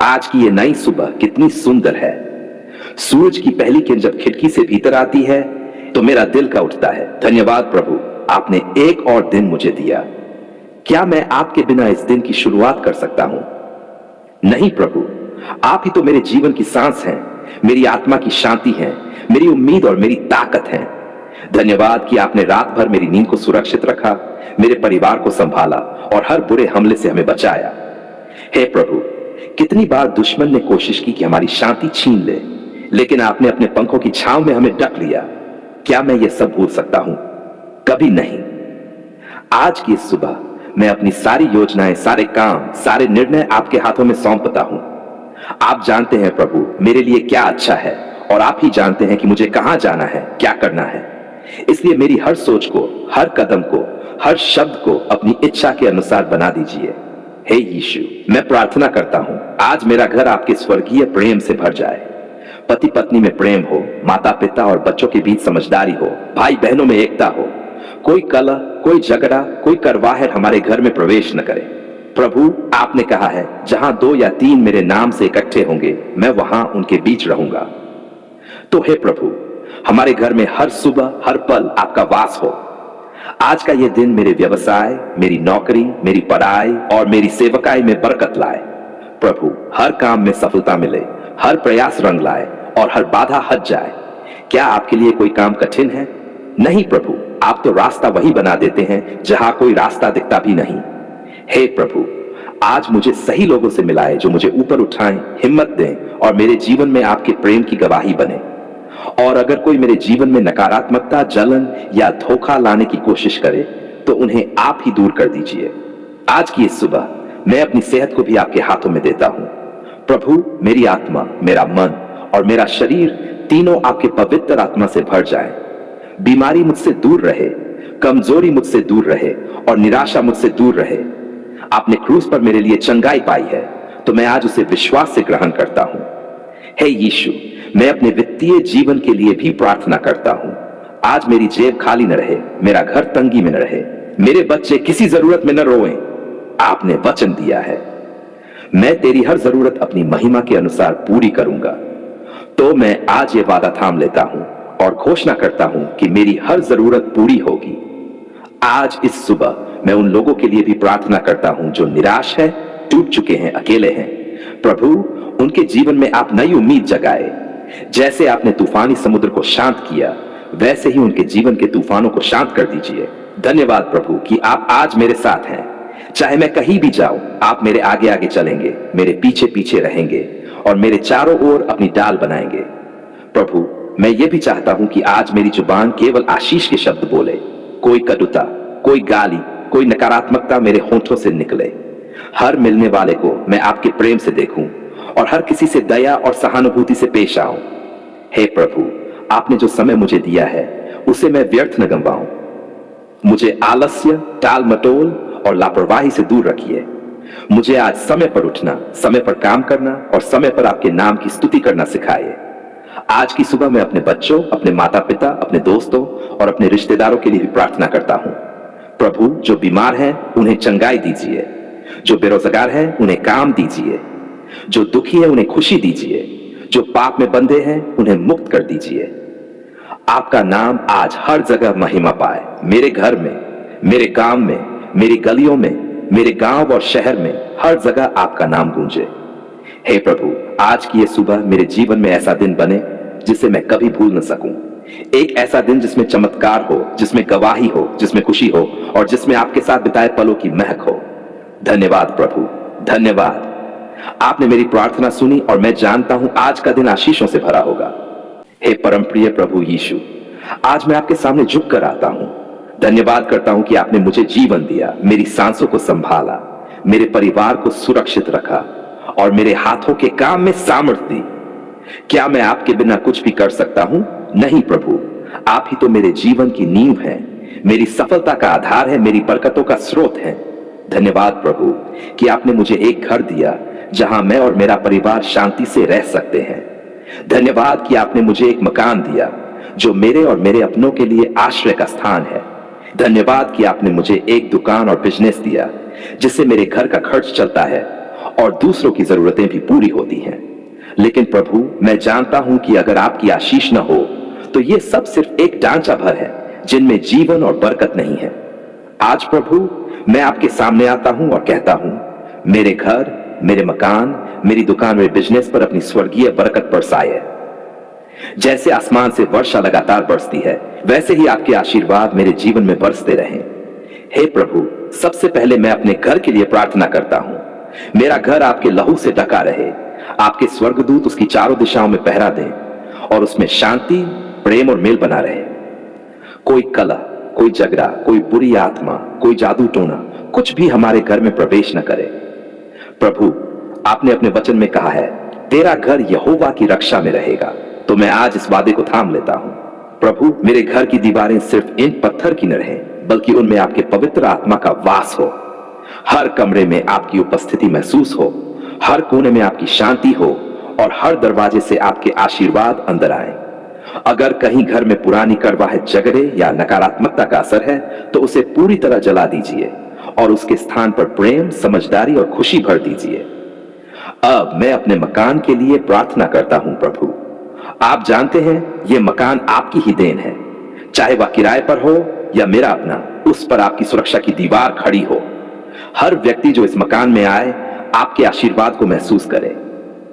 आज की ये नई सुबह कितनी सुंदर है। सूरज की पहली किरण जब खिड़की से भीतर आती है तो मेरा दिल का उठता है, धन्यवाद प्रभु, आपने एक और दिन मुझे दिया। क्या मैं आपके बिना इस दिन की शुरुआत कर सकता हूं? नहीं प्रभु, आप ही तो मेरे जीवन की सांस हैं, मेरी आत्मा की शांति है, मेरी उम्मीद और मेरी ताकत है। धन्यवाद कि आपने रात भर मेरी नींद को सुरक्षित रखा, मेरे परिवार को संभाला और हर बुरे हमले से हमें बचाया। हे प्रभु, कितनी बार दुश्मन ने कोशिश की कि हमारी शांति छीन ले, लेकिन आपने अपने पंखों की छांव में हमें ढक लिया। क्या मैं ये सब भूल सकता हूं? कभी नहीं। आज की इस सुबह मैं अपनी सारी योजनाएं, सारे काम, सारे निर्णय आपके हाथों में सौंपता हूं। आप जानते हैं प्रभु मेरे लिए क्या अच्छा है, और आप ही जानते हैं कि मुझे कहां जाना है, क्या करना है। इसलिए मेरी हर सोच को, हर कदम को, हर शब्द को अपनी इच्छा के अनुसार बना दीजिए। हे यीशु, मैं प्रार्थना करता हूं आज मेरा घर आपके स्वर्गीय प्रेम से भर जाए। पति पत्नी में प्रेम हो, माता पिता और बच्चों के बीच समझदारी हो, भाई बहनों में एकता हो, कोई कलह, कोई झगड़ा, कोई करवाहट हमारे घर में प्रवेश न करे। प्रभु, आपने कहा है जहां 2 या 3 मेरे नाम से इकट्ठे होंगे मैं वहां उनके बीच रहूंगा। तो हे प्रभु, हमारे घर में हर सुबह, हर पल आपका वास हो। आज का यह दिन मेरे व्यवसाय, मेरी नौकरी, मेरी पढ़ाई और मेरी सेवकाई में बरकत लाए। प्रभु, हर काम में सफलता मिले, हर प्रयास रंग लाए और हर बाधा हट जाए। क्या आपके लिए कोई काम कठिन है? नहीं प्रभु, आप तो रास्ता वही बना देते हैं जहां कोई रास्ता दिखता भी नहीं। हे प्रभु, आज मुझे सही लोगों से मिलाए जो मुझे ऊपर उठाएं, हिम्मत दें और मेरे जीवन में आपके प्रेम की गवाही बने। और अगर कोई मेरे जीवन में नकारात्मकता, जलन या धोखा लाने की कोशिश करे तो उन्हें आप ही दूर कर दीजिए। आज की इस सुबह मैं अपनी सेहत को भी आपके हाथों में देता हूं। प्रभु, मेरी आत्मा, मेरा मन और मेरा शरीर तीनों आपके पवित्र आत्मा से भर जाए। बीमारी मुझसे दूर रहे, कमजोरी मुझसे दूर रहे और निराशा मुझसे दूर रहे। आपने क्रूस पर मेरे लिए चंगाई पाई है तो मैं आज उसे विश्वास से ग्रहण करता हूं। हे यीशु, मैं अपने वित्तीय जीवन के लिए भी प्रार्थना करता हूं। आज मेरी जेब खाली न रहे, मेरा घर तंगी में न रहे, मेरे बच्चे किसी जरूरत में न रोएं। आपने वचन दिया है मैं तेरी हर जरूरत अपनी महिमा के अनुसार पूरी करूंगा। तो मैं आज ये वादा थाम लेता हूं और घोषणा करता हूं कि मेरी हर जरूरत पूरी होगी। आज इस सुबह मैं उन लोगों के लिए भी प्रार्थना करता हूं जो निराश है, टूट चुके हैं, अकेले हैं। प्रभु, उनके जीवन में आप नई उम्मीद जगाए। जैसे आपने तूफानी समुद्र को शांत किया, वैसे ही उनके जीवन के तूफानों को शांत कर दीजिए। धन्यवाद प्रभु कि आप आज मेरे साथ हैं। चाहे मैं कहीं भी जाऊं, आप मेरे आगे आगे चलेंगे, मेरे पीछे पीछे रहेंगे और मेरे चारों ओर अपनी डाल बनाएंगे। प्रभु, मैं ये भी चाहता हूं कि आज मेरी जुबान केवल आशीष के शब्द बोले। कोई कटुता, कोई गाली, कोई नकारात्मकता मेरे होंठों से निकले। हर मिलने वाले को मैं आपके प्रेम से देखूं और हर किसी से दया और सहानुभूति से पेश आऊं। हे प्रभु, आपने जो समय मुझे दिया है उसे मैं व्यर्थ न गंवाऊं। मुझे आलस्य, टाल मटोल और लापरवाही से दूर रखिए। मुझे आज समय पर उठना, समय पर काम करना और समय पर आपके नाम की स्तुति करना सिखाइए। आज की सुबह मैं अपने बच्चों, अपने माता पिता, अपने दोस्तों और अपने रिश्तेदारों के लिए भी प्रार्थना करता हूं। प्रभु, जो बीमार हैं उन्हें चंगाई दीजिए, जो बेरोजगार हैं उन्हें काम दीजिए, जो दुखी है उन्हें खुशी दीजिए, जो पाप में बंधे हैं उन्हें मुक्त कर दीजिए। आपका नाम आज हर जगह महिमा पाए। मेरे घर में, मेरे काम में, मेरी गलियों में, मेरे गांव और शहर में हर जगह आपका नाम गूंजे। हे प्रभु, आज की ये सुबह मेरे जीवन में ऐसा दिन बने जिसे मैं कभी भूल न सकूं। एक ऐसा दिन जिसमें चमत्कार हो, जिसमें गवाही हो, जिसमें खुशी हो और जिसमें आपके साथ बिताए पलों की महक हो। धन्यवाद प्रभु, धन्यवाद। आपने मेरी प्रार्थना सुनी और मैं जानता हूं आज का दिन आशीषों से भरा होगा। हे परमप्रिय प्रभु यीशु, आज मैं आपके सामने झुक कर आता हूं। धन्यवाद करता हूं कि आपने मुझे जीवन दिया, मेरी सांसों को संभाला, मेरे परिवार को सुरक्षित रखा और मेरे हाथों के काम में सामर्थ्य दी। क्या मैं आपके बिना कुछ भी कर सकता हूं? नहीं प्रभु, आप ही तो मेरे जीवन की नींव हैं, मेरी सफलता का आधार है, मेरी बरकतों का स्रोत है। धन्यवाद प्रभु कि आपने मुझे एक घर दिया जहां मैं और मेरा परिवार शांति से रह सकते हैं। धन्यवाद कि आपने मुझे एक मकान दिया जो मेरे और मेरे अपनों के लिए आश्रय का स्थान है। धन्यवाद कि आपने मुझे एक दुकान और बिजनेस दिया जिससे मेरे घर का खर्च चलता है और दूसरों की जरूरतें भी पूरी होती हैं। लेकिन प्रभु, मैं जानता हूं कि अगर आपकी आशीष न हो तो ये सब सिर्फ एक ढांचा भर है जिनमें जीवन और बरकत नहीं है। आज प्रभु, मैं आपके सामने आता हूं और कहता हूं, मेरे घर, मेरे मकान, मेरी दुकान, मेरे बिजनेस पर अपनी स्वर्गीय बरकत बरसाए। जैसे आसमान से वर्षा लगातार बरसती है, वैसे ही आपके आशीर्वाद मेरे जीवन में बरसते रहें। हे प्रभु, सबसे पहले मैं अपने घर के लिए प्रार्थना करता हूं। मेरा घर आपके लहू से ढका रहे, आपके स्वर्गदूत उसकी चारों दिशाओं में पहरा दें और उसमें शांति, प्रेम और मेल बना रहे। कोई कलह, कोई झगड़ा, कोई बुरी आत्मा, कोई जादू टोना, कुछ भी हमारे घर में प्रवेश न करे। प्रभु, आपने अपने वचन में कहा है, तेरा घर यहोवा की रक्षा में रहेगा। तो मैं आज इस वादे को थाम लेता हूं। प्रभु, मेरे घर की दीवारें सिर्फ इन पत्थर की न रहें, बल्कि उनमें आपके पवित्र आत्मा का वास हो। हर कमरे में आपकी उपस्थिति महसूस हो, हर कोने में आपकी शांति हो और हर दरवाजे से आपके आशीर्वाद अंदर आए। अगर कहीं घर में पुरानी कड़वाहट, झगड़े या नकारात्मकता का असर है तो उसे पूरी तरह जला दीजिए और उसके स्थान पर प्रेम, समझदारी और खुशी भर दीजिए। अब मैं अपने मकान के लिए प्रार्थना करता हूं। प्रभु, आप जानते हैं यह मकान आपकी ही देन है। चाहे वह किराए पर हो या मेरा अपना, उस पर आपकी सुरक्षा की दीवार खड़ी हो। हर व्यक्ति जो इस मकान में आए आपके आशीर्वाद को महसूस करे।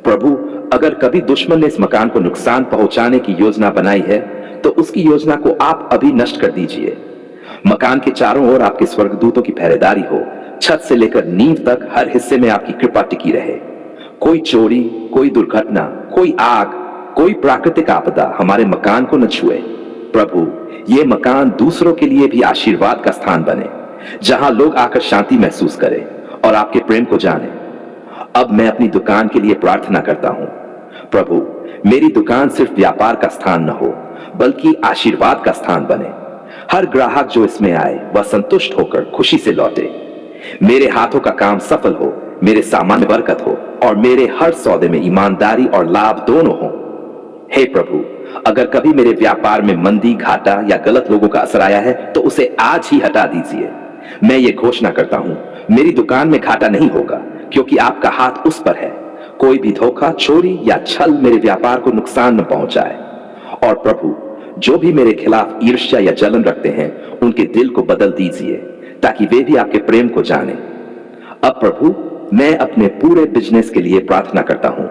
प्रभु, अगर कभी दुश्मन ने इस मकान को नुकसान पहुंचाने की योजना बनाई है तो उसकी योजना को आप अभी नष्ट कर दीजिए। मकान के चारों ओर आपके स्वर्गदूतों की पहरेदारी हो। छत से लेकर नींव तक हर हिस्से में आपकी कृपा टिकी रहे। कोई चोरी, कोई दुर्घटना, कोई आग, कोई प्राकृतिक आपदा हमारे मकान को न छुए। प्रभु, ये मकान दूसरों के लिए भी आशीर्वाद का स्थान बने, जहां लोग आकर शांति महसूस करें और आपके प्रेम को जाने। अब मैं अपनी दुकान के लिए प्रार्थना करता हूं। प्रभु, मेरी दुकान सिर्फ व्यापार का स्थान न हो, बल्कि आशीर्वाद का स्थान बने। हर ग्राहक जो इसमें आए वह संतुष्ट होकर खुशी से लौटे। मेरे हाथों का काम सफल हो, मेरे सामान में बरकत हो और मेरे हर सौदे में ईमानदारी और लाभ दोनों हो। हे प्रभु, अगर कभी मेरे व्यापार में मंदी, घाटा या गलत लोगों का असर आया है तो उसे आज ही हटा दीजिए। मैं ये घोषणा करता हूं, मेरी दुकान में घाटा नहीं होगा, क्योंकि आपका हाथ उस पर है। कोई भी धोखा, चोरी या छल मेरे व्यापार को नुकसान न पहुंचाए। और प्रभु, जो भी मेरे खिलाफ ईर्ष्या या जलन रखते हैं उनके दिल को बदल दीजिए, ताकि वे भी आपके प्रेम को जाने। अब प्रभु, मैं अपने पूरे बिजनेस के लिए प्रार्थना करता हूं।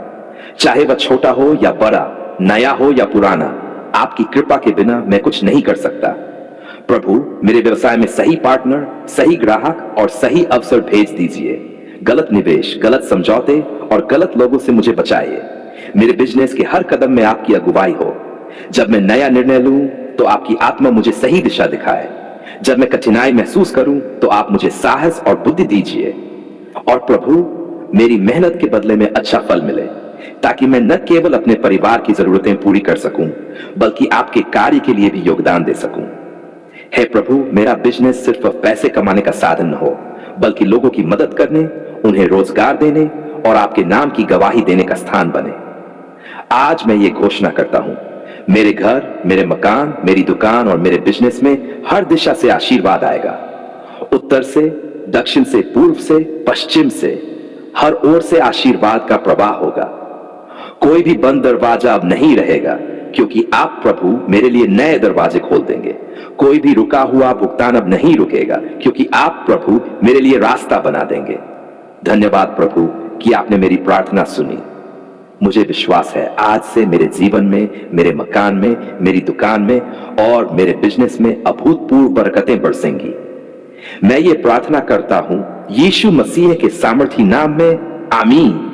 चाहे वह छोटा हो या बड़ा, नया हो या पुराना, आपकी कृपा के बिना मैं कुछ नहीं कर सकता। प्रभु, मेरे व्यवसाय में सही पार्टनर, सही ग्राहक और सही अवसर भेज दीजिए। गलत निवेश, गलत समझौते और गलत लोगों से मुझे बचाइए। मेरे बिजनेस के हर कदम में आपकी अगुवाई हो। जब मैं नया निर्णय लूं तो आपकी आत्मा मुझे सही दिशा दिखाए। जब मैं कठिनाई महसूस करूं तो आप मुझे साहस और बुद्धि दीजिए। और प्रभु, मेरी मेहनत के बदले में अच्छा फल मिले, ताकि मैं न केवल अपने परिवार की जरूरतें पूरी कर सकूं, बल्कि आपके कार्य के लिए भी योगदान दे सकूं। हे प्रभु, मेरा बिजनेस सिर्फ पैसे कमाने का साधन न हो, बल्कि लोगों की मदद करने, उन्हें रोजगार देने और आपके नाम की गवाही देने का स्थान बने। आज मैं ये घोषणा करता हूं, मेरे घर, मेरे मकान, मेरी दुकान और मेरे बिजनेस में हर दिशा से आशीर्वाद आएगा। उत्तर से, दक्षिण से, पूर्व से, पश्चिम से, हर ओर से आशीर्वाद का प्रवाह होगा। कोई भी बंद दरवाजा अब नहीं रहेगा, क्योंकि आप प्रभु मेरे लिए नए दरवाजे खोल देंगे। कोई भी रुका हुआ भुगतान अब नहीं रुकेगा, क्योंकि आप प्रभु मेरे लिए रास्ता बना देंगे। धन्यवाद प्रभु कि आपने मेरी प्रार्थना सुनी। मुझे विश्वास है आज से मेरे जीवन में, मेरे मकान में, मेरी दुकान में और मेरे बिजनेस में अभूतपूर्व बरकतें बरसेंगी। मैं ये प्रार्थना करता हूं यीशु मसीह के सामर्थी नाम में, आमीन।